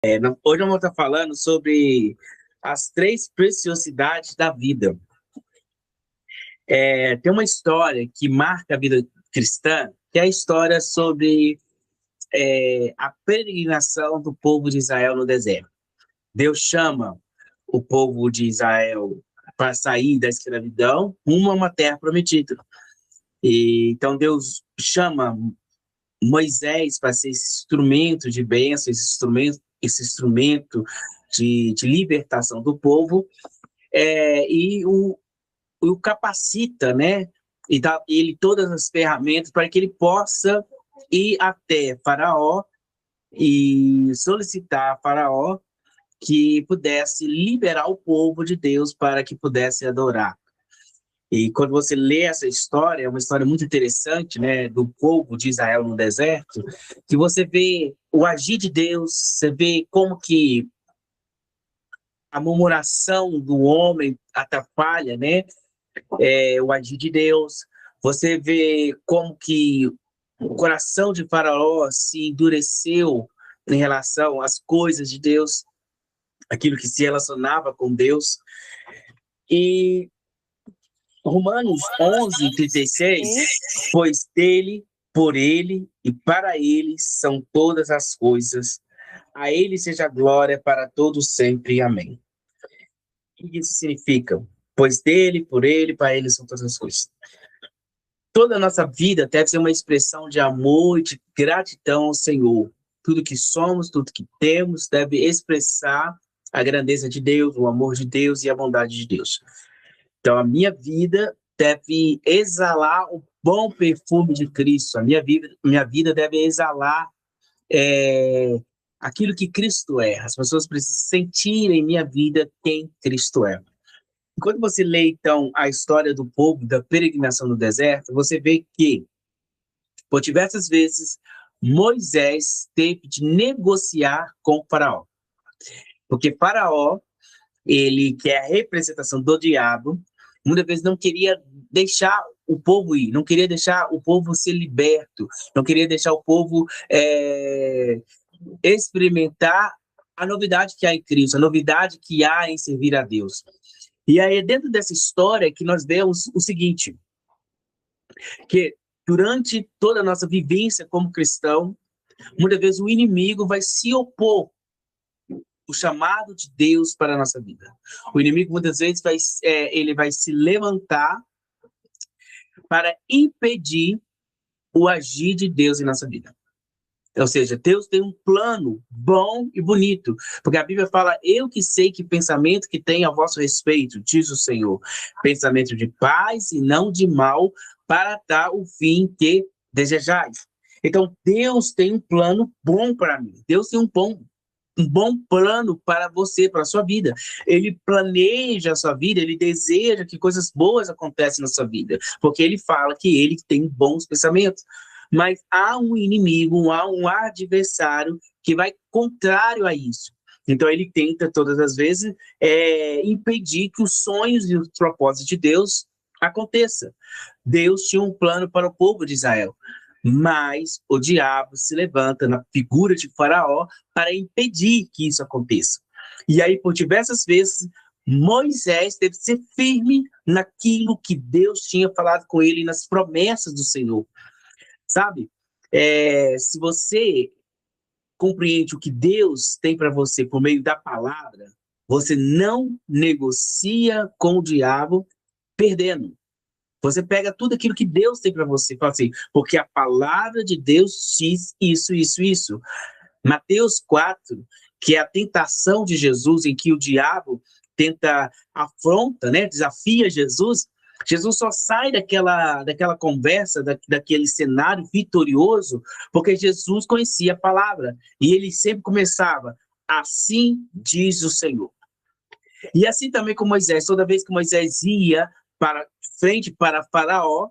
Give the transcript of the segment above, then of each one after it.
Hoje eu vou estar falando sobre as três preciosidades da vida. Tem uma história que marca a vida cristã, que é a história sobre a peregrinação do povo de Israel no deserto. Deus chama o povo de Israel para sair da escravidão rumo a uma terra prometida. Então Deus chama Moisés para ser esse instrumento de bênção, esse instrumento de libertação do povo, e o capacita, né? E dá ele todas as ferramentas para que ele possa ir até Faraó e solicitar a Faraó que pudesse liberar o povo de Deus para que pudesse adorar. E quando você lê essa história, é uma história muito interessante, né, do povo de Israel no deserto, que você vê o agir de Deus, você vê como que a murmuração do homem atrapalha, né, o agir de Deus. Você vê como que o coração de Faraó se endureceu em relação às coisas de Deus, aquilo que se relacionava com Deus. E Romanos 11:36, pois dele, por ele e para ele são todas as coisas. A ele seja a glória para todos sempre. Amém. O que isso significa? Pois dele, por ele, para ele são todas as coisas. Toda a nossa vida deve ser uma expressão de amor e de gratidão ao Senhor. Tudo que somos, tudo que temos, deve expressar a grandeza de Deus, o amor de Deus e a bondade de Deus. Então, a minha vida deve exalar o bom perfume de Cristo. A minha vida deve exalar aquilo que Cristo é. As pessoas precisam sentir em minha vida quem Cristo é. Quando você lê, então, a história do povo da peregrinação no deserto, você vê que, por diversas vezes, Moisés teve de negociar com o faraó. Porque Faraó, ele, que é a representação do diabo, muitas vezes não queria deixar o povo ir, não queria deixar o povo ser liberto, não queria deixar o povo experimentar a novidade que há em Cristo, a novidade que há em servir a Deus. E aí é dentro dessa história que nós vemos o seguinte, que durante toda a nossa vivência como cristão, muitas vezes o inimigo vai se opor o chamado de Deus para a nossa vida. O inimigo muitas vezes ele vai se levantar para impedir o agir de Deus em nossa vida. Ou seja, Deus tem um plano bom e bonito, porque a Bíblia fala, eu que sei que pensamento que tem a vosso respeito, diz o Senhor, pensamento de paz e não de mal, para dar o fim que desejais. Então, Deus tem um plano bom para mim, Deus tem um bom plano para você, para a sua vida. Ele planeja a sua vida, ele deseja que coisas boas aconteçam na sua vida, porque ele fala que ele tem bons pensamentos. Mas há um inimigo, há um adversário que vai contrário a isso. Então ele tenta todas as vezes impedir que os sonhos e os propósitos de Deus aconteçam. Deus tinha um plano para o povo de Israel, mas o diabo se levanta na figura de Faraó para impedir que isso aconteça. E aí, por diversas vezes, Moisés teve que ser firme naquilo que Deus tinha falado com ele, nas promessas do Senhor. Sabe? Se você compreende o que Deus tem para você por meio da palavra, você não negocia com o diabo perdendo. Você pega tudo aquilo que Deus tem para você e fala assim, porque a palavra de Deus diz isso, isso, isso. Mateus 4, que é a tentação de Jesus, em que o diabo afronta, né, desafia Jesus. Jesus só sai daquela conversa, daquele cenário vitorioso, porque Jesus conhecia a palavra. E ele sempre começava, assim diz o Senhor. E assim também com Moisés, toda vez que Moisés ia para frente para Faraó,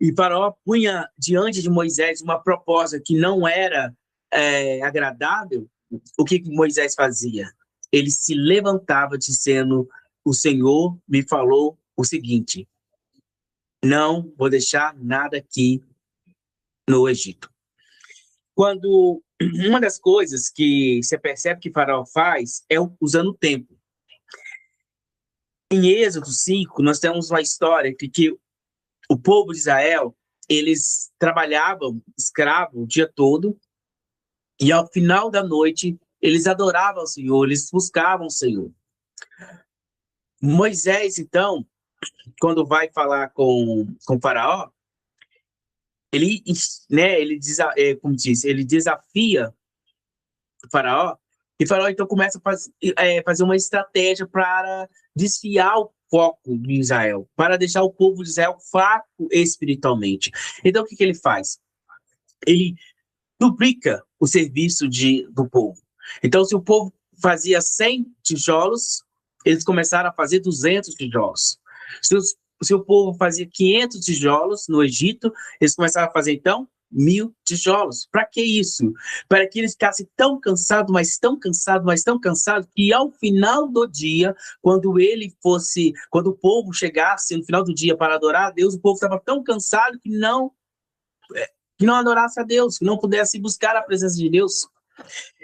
e Faraó punha diante de Moisés uma proposta que não era agradável, o que Moisés fazia? Ele se levantava dizendo, o Senhor me falou o seguinte, não vou deixar nada aqui no Egito. Quando uma das coisas que você percebe que Faraó faz é usando o tempo. Em Êxodo 5, nós temos uma história que o povo de Israel, eles trabalhavam escravo o dia todo, e ao final da noite, eles adoravam o Senhor, eles buscavam o Senhor. Moisés, então, quando vai falar com Faraó, ele, né, como diz, ele desafia o Faraó, e Faraó então começa a fazer uma estratégia para desviar o foco de Israel, para deixar o povo de Israel fraco espiritualmente. Então, o que ele faz? Ele duplica o serviço do povo. Então, se o povo fazia 100 tijolos, eles começaram a fazer 200 tijolos. Se o povo fazia 500 tijolos no Egito, eles começaram a fazer, então, 1.000 tijolos. Para que isso? Para que eles ficassem tão cansados, mas tão cansados, mas tão cansados, que ao final do dia, quando o povo chegasse no final do dia para adorar a Deus, o povo estava tão cansado que não adorasse a Deus, que não pudesse buscar a presença de Deus.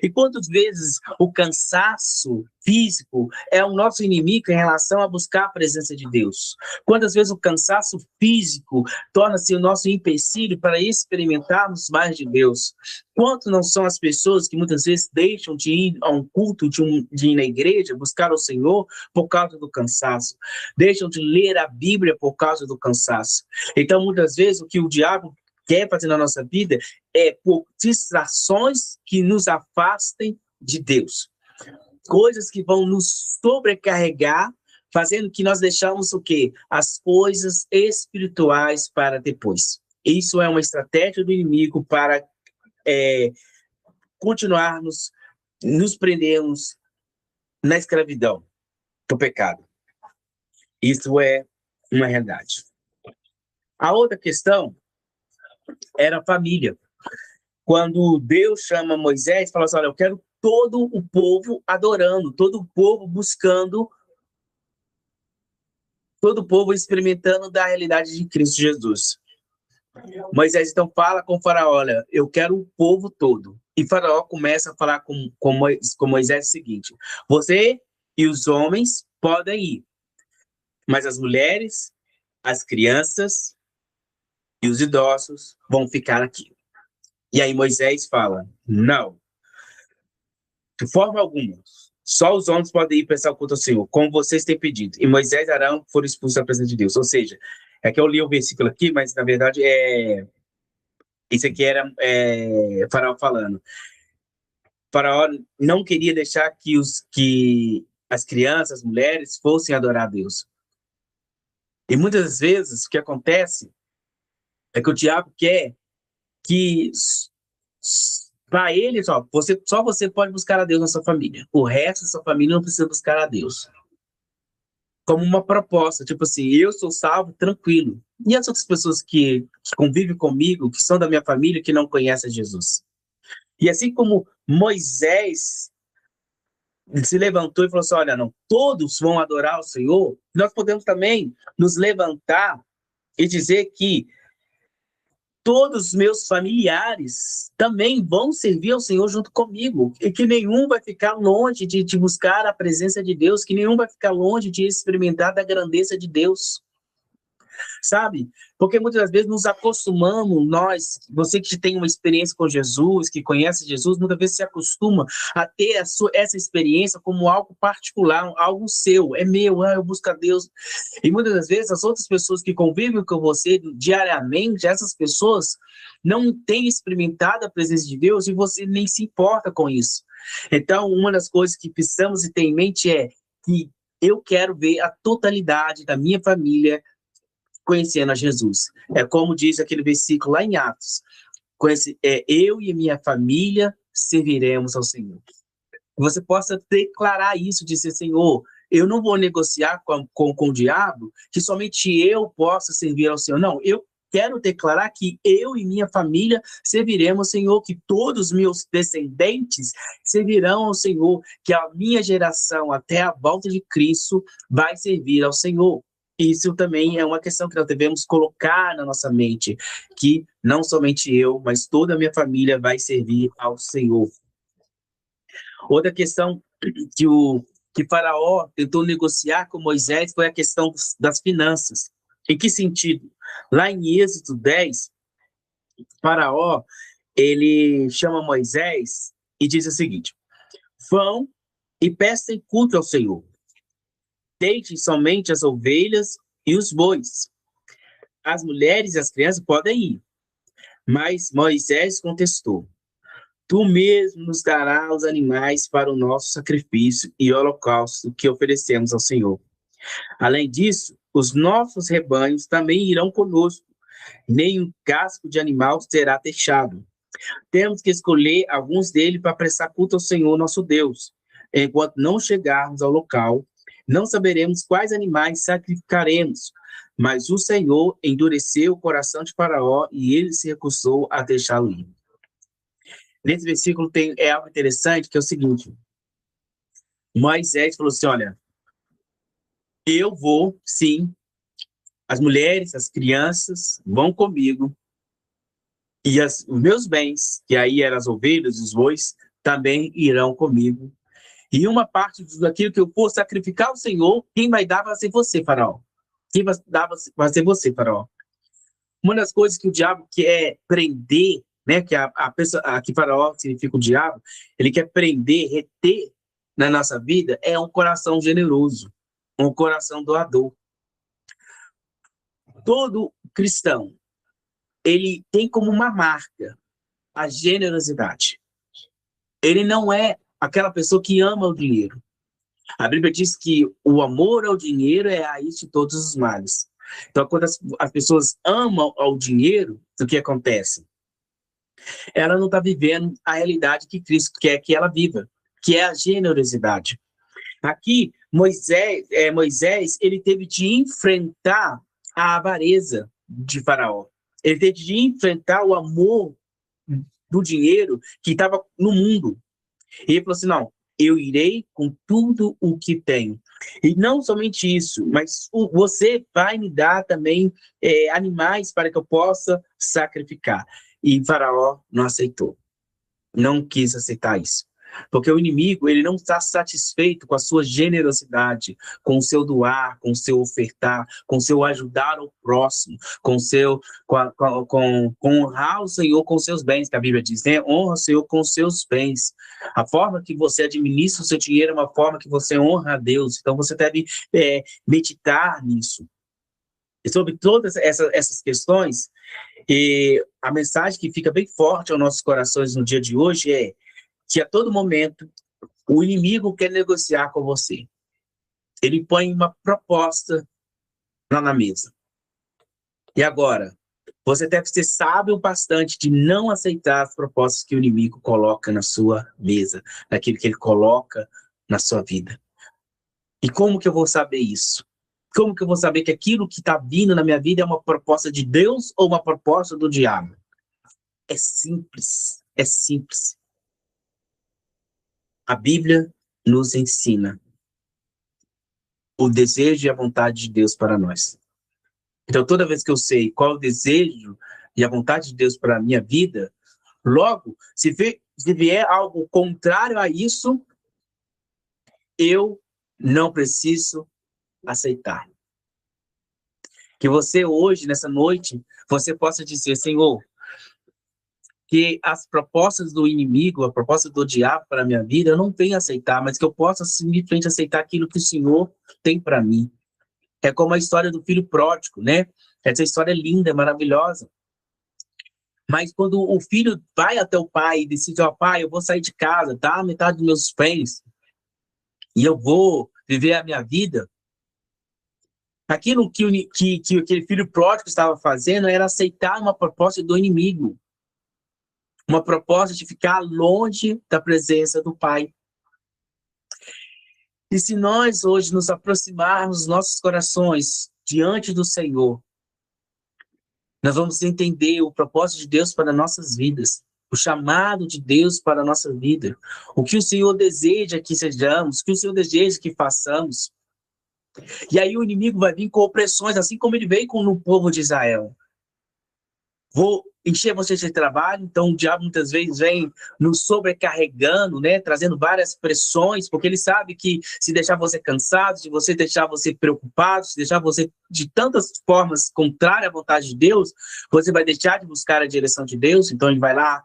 E quantas vezes o cansaço físico é o nosso inimigo em relação a buscar a presença de Deus? Quantas vezes o cansaço físico torna-se o nosso empecilho para experimentarmos mais de Deus? Quanto não são as pessoas que muitas vezes deixam de ir a um culto, de ir na igreja, buscar o Senhor por causa do cansaço? Deixam de ler a Bíblia por causa do cansaço? Então, muitas vezes, o que o diabo quer fazer na nossa vida é por distrações que nos afastem de Deus. Coisas que vão nos sobrecarregar, fazendo que nós deixamos o quê? As coisas espirituais para depois. Isso é uma estratégia do inimigo para continuarmos, nos prendermos na escravidão do pecado. Isso é uma realidade. A outra questão era a família. Quando Deus chama Moisés, fala assim, olha, eu quero todo o povo adorando, todo o povo buscando, todo o povo experimentando da realidade de Cristo Jesus. Moisés então fala com o Faraó, olha, eu quero o povo todo. E Faraó começa a falar com Moisés o seguinte, você e os homens podem ir, mas as mulheres, as crianças e os idosos vão ficar aqui. E aí Moisés fala, não, de forma alguma, só os homens podem ir prestar o culto ao Senhor, como vocês têm pedido. E Moisés e Arão foram expulsos da presença de Deus. Ou seja, é que eu li o versículo aqui, mas na verdade isso aqui era Faraó falando. Faraó não queria deixar que as crianças, as mulheres, fossem adorar a Deus. E muitas vezes o que acontece é que o diabo quer que para ele, só você pode buscar a Deus na sua família. O resto da sua família não precisa buscar a Deus. Como uma proposta, tipo assim, eu sou salvo, tranquilo. E as outras pessoas que convivem comigo, que são da minha família, que não conhecem Jesus? E assim como Moisés se levantou e falou assim, olha, não, todos vão adorar o Senhor, nós podemos também nos levantar e dizer que todos os meus familiares também vão servir ao Senhor junto comigo, e que nenhum vai ficar longe de buscar a presença de Deus, que nenhum vai ficar longe de experimentar da grandeza de Deus, sabe? Porque muitas das vezes nos acostumamos, você que tem uma experiência com Jesus, que conhece Jesus, muitas vezes se acostuma a ter essa experiência como algo particular, algo seu, é meu, eu busco a Deus. E muitas das vezes as outras pessoas que convivem com você diariamente, essas pessoas não têm experimentado a presença de Deus e você nem se importa com isso. Então, uma das coisas que precisamos ter em mente é que eu quero ver a totalidade da minha família conhecendo a Jesus. É como diz aquele versículo lá em Atos, eu e minha família serviremos ao Senhor. Você possa declarar isso, dizer, Senhor, eu não vou negociar com o diabo que somente eu possa servir ao Senhor. Não, eu quero declarar que eu e minha família serviremos ao Senhor, que todos os meus descendentes servirão ao Senhor, que a minha geração até a volta de Cristo vai servir ao Senhor. Isso também é uma questão que nós devemos colocar na nossa mente, que não somente eu, mas toda a minha família vai servir ao Senhor. Outra questão que Faraó tentou negociar com Moisés foi a questão das finanças. Em que sentido? Lá em Êxodo 10, Faraó, ele chama Moisés e diz o seguinte: vão e prestem culto ao Senhor. Deixem somente as ovelhas e os bois. As mulheres e as crianças podem ir. Mas Moisés contestou: tu mesmo nos darás os animais para o nosso sacrifício e holocausto que oferecemos ao Senhor. Além disso, os nossos rebanhos também irão conosco. Nenhum casco de animal será deixado. Temos que escolher alguns deles para prestar culto ao Senhor nosso Deus. Enquanto não chegarmos ao local, não saberemos quais animais sacrificaremos. Mas o Senhor endureceu o coração de Faraó e ele se recusou a deixá-lo ir. Nesse versículo é algo interessante, que é o seguinte: Moisés falou assim, olha, eu vou, sim, as mulheres, as crianças vão comigo, e os meus bens, que aí eram as ovelhas, os bois, também irão comigo. E uma parte daquilo que eu for sacrificar ao Senhor, quem vai dar vai ser você, Faraó. Quem vai dar vai ser você, Faraó. Uma das coisas que o diabo quer prender, né, que a pessoa, que Faraó significa o diabo, ele quer prender, reter na nossa vida, é um coração generoso, um coração doador. Todo cristão, ele tem como uma marca a generosidade. Ele não é aquela pessoa que ama o dinheiro. A Bíblia diz que o amor ao dinheiro é a raiz de todos os males. Então, quando as pessoas amam ao dinheiro, o que acontece? Ela não está vivendo a realidade que Cristo quer que ela viva, que é a generosidade. Aqui, Moisés, ele teve de enfrentar a avareza de Faraó. Ele teve de enfrentar o amor do dinheiro que estava no mundo. E ele falou assim, não, eu irei com tudo o que tenho. E não somente isso, mas você vai me dar também animais para que eu possa sacrificar. E Faraó não aceitou. Não quis aceitar isso. Porque o inimigo, ele não está satisfeito com a sua generosidade, com o seu doar, com o seu ofertar, com o seu ajudar o próximo, com honrar o Senhor com os seus bens, que a Bíblia diz, né? Honra o Senhor com os seus bens. A forma que você administra o seu dinheiro é uma forma que você honra a Deus. Então, você deve meditar nisso. E sobre todas essas questões, a mensagem que fica bem forte aos nossos corações no dia de hoje é que a todo momento o inimigo quer negociar com você. Ele põe uma proposta lá na mesa. E agora, você deve ser sábio bastante de não aceitar as propostas que o inimigo coloca na sua mesa, naquilo que ele coloca na sua vida. E como que eu vou saber isso? Como que eu vou saber que aquilo que está vindo na minha vida é uma proposta de Deus ou uma proposta do diabo? É simples, é simples. A Bíblia nos ensina o desejo e a vontade de Deus para nós. Então, toda vez que eu sei qual é o desejo e a vontade de Deus para a minha vida, logo, se vier algo contrário a isso, eu não preciso aceitar. Que você hoje, nessa noite, você possa dizer, Senhor, que as propostas do inimigo, a proposta do diabo para a minha vida, eu não venho a aceitar, mas que eu possa simplesmente aceitar aquilo que o Senhor tem para mim. É como a história do filho pródigo, né? Essa história é linda, maravilhosa. Mas quando o filho vai até o pai e decide, ó, pai, eu vou sair de casa, tá? Metade dos meus bens, e eu vou viver a minha vida. Aquilo que aquele filho pródigo estava fazendo era aceitar uma proposta do inimigo. Uma proposta de ficar longe da presença do pai. E se nós hoje nos aproximarmos dos nossos corações diante do Senhor, nós vamos entender o propósito de Deus para nossas vidas, o chamado de Deus para a nossa vida, o que o Senhor deseja que sejamos, o que o Senhor deseja que façamos. E aí o inimigo vai vir com opressões, assim como ele veio com o povo de Israel. Vou encher vocês de trabalho, então o diabo muitas vezes vem nos sobrecarregando, né, trazendo várias pressões, porque ele sabe que se deixar você cansado, se você deixar você preocupado, se deixar você de tantas formas contrárias à vontade de Deus, você vai deixar de buscar a direção de Deus, então ele vai lá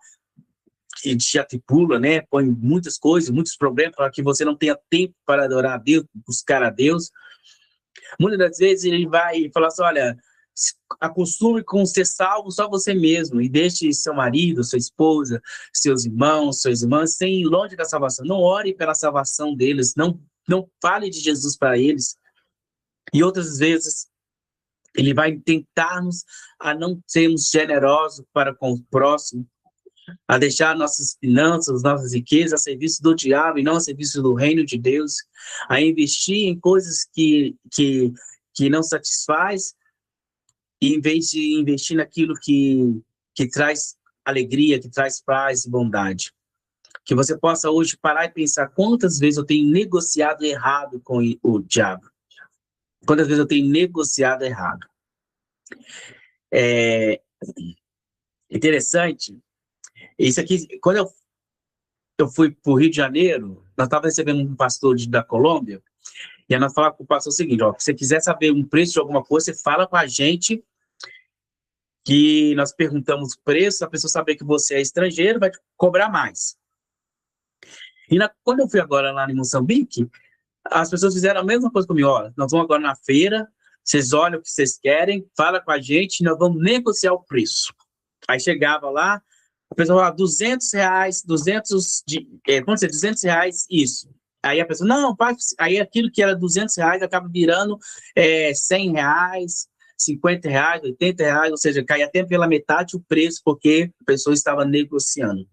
e te atribula, né, põe muitas coisas, muitos problemas para que você não tenha tempo para adorar a Deus, buscar a Deus. Muitas das vezes ele vai falar assim, olha, acostume com ser salvo só você mesmo e deixe seu marido, sua esposa, seus irmãos, suas irmãs sem longe da salvação. Não ore pela salvação deles, não fale de Jesus para eles. E outras vezes ele vai tentar-nos a não sermos generosos para com o próximo, a deixar nossas finanças, nossas riquezas a serviço do diabo e não a serviço do reino de Deus, a investir em coisas que não satisfaz, e em vez de investir naquilo que traz alegria, que traz paz e bondade. Que você possa hoje parar e pensar quantas vezes eu tenho negociado errado com o diabo. Quantas vezes eu tenho negociado errado. É interessante. Isso aqui, quando eu fui para o Rio de Janeiro, nós estávamos recebendo um pastor da Colômbia, e aí nós falávamos com o pastor o seguinte, ó, se você quiser saber um preço de alguma coisa, você fala com a gente, que nós perguntamos o preço, a pessoa saber que você é estrangeiro, vai te cobrar mais. E quando eu fui agora lá em Moçambique, as pessoas fizeram a mesma coisa comigo. Ó, nós vamos agora na feira, vocês olham o que vocês querem, fala com a gente, nós vamos negociar o preço. Aí chegava lá, a pessoa falava, R$200, quanto ser, R$200, isso. Aí a pessoa, não, aí aquilo que era R$200 acaba virando R$100, R$50, R$80, ou seja, cai até pela metade o preço, porque a pessoa estava negociando.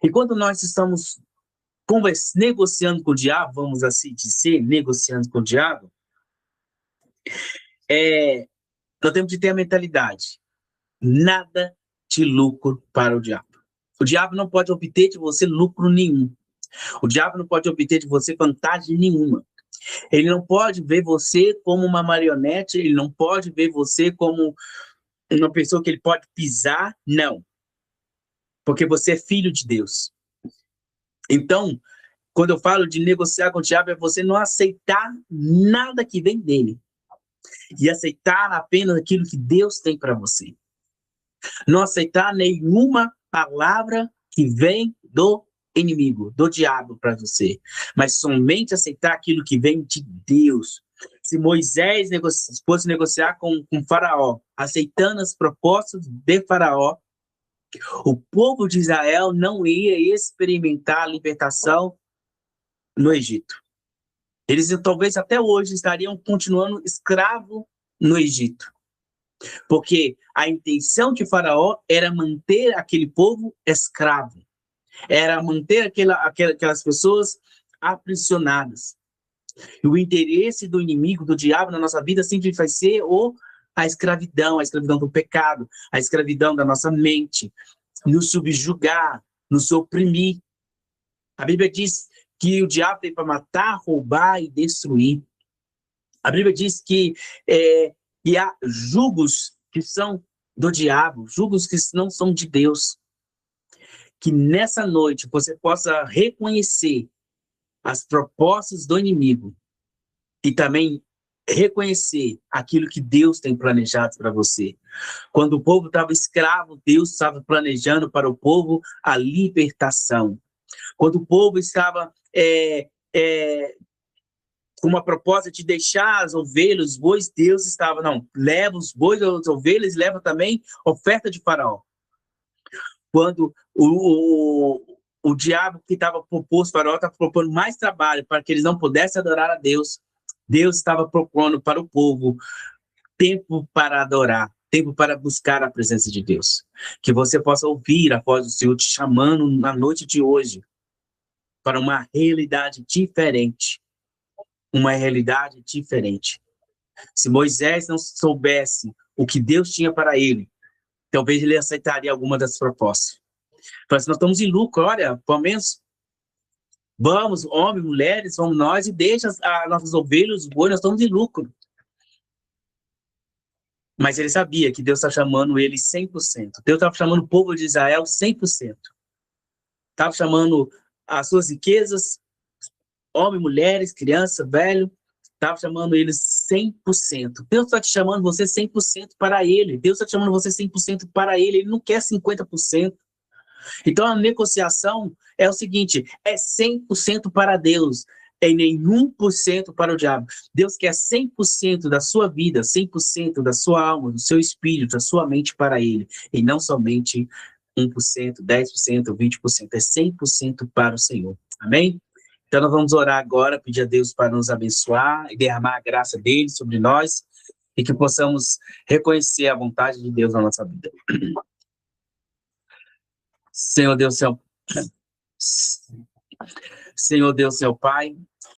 E quando nós estamos negociando com o diabo, vamos assim dizer, negociando com o diabo, nós temos que ter a mentalidade, nada de lucro para o diabo. O diabo não pode obter de você lucro nenhum. O diabo não pode obter de você vantagem nenhuma. Ele não pode ver você como uma marionete, ele não pode ver você como uma pessoa que ele pode pisar, não. Porque você é filho de Deus. Então, quando eu falo de negociar com o diabo, é você não aceitar nada que vem dele. E aceitar apenas aquilo que Deus tem para você. Não aceitar nenhuma palavra que vem do inimigo, do diabo para você. Mas somente aceitar aquilo que vem de Deus. Se Moisés fosse negociar com Faraó, aceitando as propostas de Faraó, o povo de Israel não ia experimentar a libertação no Egito. Eles talvez até hoje estariam continuando escravos no Egito. Porque a intenção de Faraó era manter aquele povo escravo. Era manter aquelas pessoas aprisionadas. E o interesse do inimigo, do diabo na nossa vida sempre vai ser a escravidão do pecado, a escravidão da nossa mente, nos subjugar, nos oprimir. A Bíblia diz que o diabo tem para matar, roubar e destruir. A Bíblia diz que há jugos que são do diabo, jugos que não são de Deus. Que nessa noite você possa reconhecer as propostas do inimigo e também reconhecer aquilo que Deus tem planejado para você. Quando o povo estava escravo, Deus estava planejando para o povo a libertação. Quando o povo estava com uma proposta de deixar as ovelhas, os bois, Deus estava, não, leva os bois, as ovelhas, leva também oferta de Faraó. Quando o diabo que estava proposto, Faraó estava propondo mais trabalho para que eles não pudessem adorar a Deus, Deus estava propondo para o povo tempo para adorar, tempo para buscar a presença de Deus. Que você possa ouvir a voz do Senhor te chamando na noite de hoje para uma realidade diferente. Uma realidade diferente. Se Moisés não soubesse o que Deus tinha para ele, talvez ele aceitaria alguma das propostas. Mas nós estamos em lucro, olha, pelo menos Vamos, homens, mulheres, vamos nós e deixa as nossas ovelhas, os bois, nós estamos em lucro. Mas ele sabia que Deus está chamando ele 100%. Deus estava chamando o povo de Israel 100%. Estava chamando as suas riquezas, homens, mulheres, criança, velho, estava chamando eles 100%. Deus está te chamando você 100% para ele. Deus está te chamando você 100% para ele. Ele não quer 50%. Então, a negociação é o seguinte, é 100% para Deus, e nenhum por cento para o diabo. Deus quer 100% da sua vida, 100% da sua alma, do seu espírito, da sua mente para ele, e não somente 1%, 10%, 20%, é 100% para o Senhor. Amém? Então, nós vamos orar agora, pedir a Deus para nos abençoar e derramar a graça dele sobre nós, e que possamos reconhecer a vontade de Deus na nossa vida. Senhor Deus, Senhor Deus, seu Pai,